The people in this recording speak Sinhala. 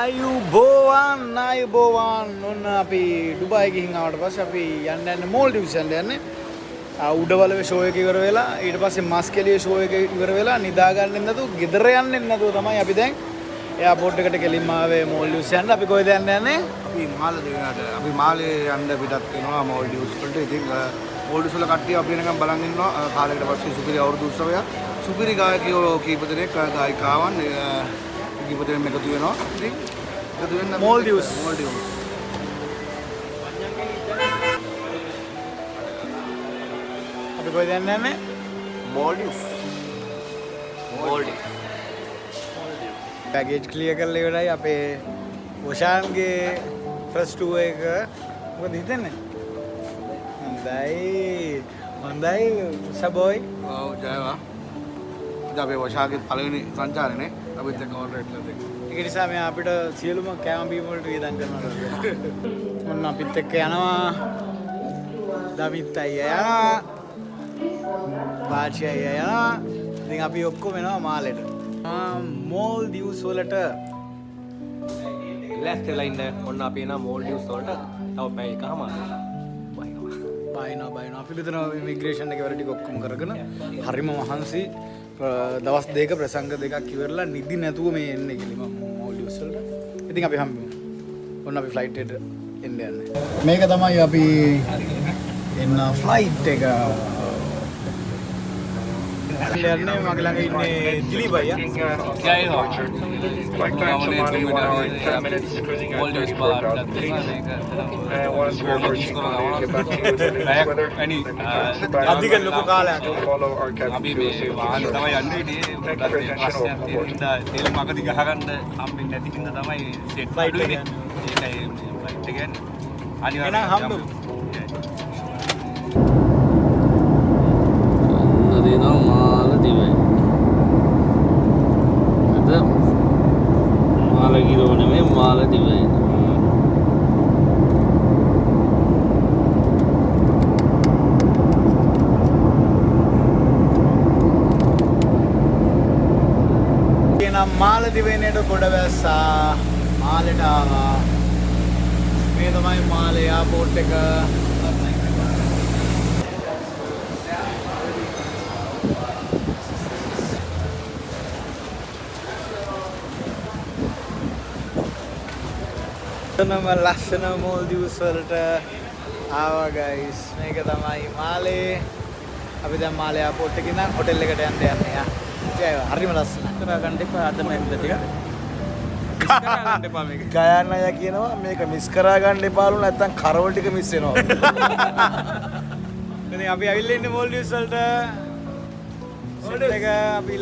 ආයුබෝවන් ඔන්න අපි ඩුබායි ගිහින් ආවට පස්සේ අපි යන්නේ මෝල්ඩිව්ස් යන්නේ උඩවලවේ ෂෝ එක ඉවර වෙලා ඊට පස්සේ මස්කෙලියේ ෂෝ එක ඉවර වෙලා නිදා ගන්නෙත් නැතුව ගෙදර යන්නෙත් නැතුව තමයි අපි දැන් එයාපෝට් එකට කෙලින්ම ආවේ මෝල්ඩිව්ස් යන්න. අපි කොහෙද යන්නේ? අපි මාලදිවයිනට අපි මාලේ යන්න පිටත් වෙනවා මෝල්ඩිව්ස් වලට. ඉතින් මෝල්ඩිව්ස් වල කට්ටිය අපි වෙනකම් බලන් ඉන්නවා. කාලයකට පස්සේ සුපිරි අවුරුදු උත්සවයක්. සුපිරි ගායකයෝ කීප දෙනෙක් ගායිකාවන් කීප දෙනෙක් එකතු වෙනවා. ඉතින් එකතු වෙන්න මෝල්ඩිව්ස් අපි කොහෙද යන්නේ? මෝල්ඩිව්ස් පැකේජ් ක්ලියර් කරලා ඉවරයි. අපේ ඔෂාන්ගේ ෆස්ට් ටූර් එක මොකද හිතන්නේ? හොඳයි සබෝයි. ඔව් ජයවා. ඉතින් අපේ ඔෂාගේ පළවෙනි සංචාරනේ අපිත් එක්ක ඔල්රෙඩ්ලා දෙක. ඒක නිසා මෙයා අපිට සියලුම කෑම බීම වලට වියදම් කරනවා. ඔන්න අපිත් එක්ක යනවා. දවිත් අයියා යනවා. පාචි අයියා යනවා. ඉතින් අපි ඔක්කොම එනවා මාලෙට. මෝල්ඩිව්ස් වලට ලැස්තිලා ඉන්න ඔන්න අපි එනවා මෝල්ඩිව්ස් වලට තව පැය එකමාරක් බයිනවා අපි විතර ඉමිග්‍රේෂන් එක වැඩ ටික ඔක්කොම කරගෙන හරිම මහන්සි දවස් දෙක ප්‍රසංග දෙකක් ඉවරලා නිදි නැතුව මේ එන්නේ කිලිම මෝල්ඩිව්ස් වලට. ඉතින් අපි හම්බෙමු. ඔන්න අපි ෆ්ලයිට් එකට එන්න යන්නේ. මේක තමයි අපි එන්න ෆ්ලයිට් එක. යන්නේ මගේ ළඟ ඉන්නේ දිලීප් අයියා. අධික ලොකු කාලයක් අපි මේ වාහනේ තමයි යන්නේ ඉතින් ප්‍රශ්නයක් තියෙනවා. තෙල් මගදී ගහගන්න හම්බෙන්නේ නැති හින්දා තමයි සෙට් ෆ්ලයිට් එක ඒකයි ෆ්ලයිට් එක යන්නේ. අනිවාර්යෙන් හම්බෙමු. මාලදිවයින එනම් මාලදිවයිනට ගොඩ වැස්සා. මාලෙට ආවා. මේ තමයි මාලේ එයාපෝට් එක. නම ලස්සන මෝල්ඩිව්ස් වලට ආවා ගයිස්. මේක තමයි මාලේ. අපි දැන් මාලේ එයාපෝට් එකේ ඉඳන් හොටෙල් එකට යන්න යන්නේ. ජයවා. හරිම ලස්සනයි. කරා ගන්න එපා අද මම ටික. කරා ගන්න එපා මේක. ගයන්න අය කියනවා මේක මිස් කරා ගන්න එපාලු නැත්තම් කරවල ටික මිස් වෙනවා. ඉතින් අපි ඇවිල්ලා ඉන්නේ මෝල්ඩිව්ස් වලට. සෙට් එක අපි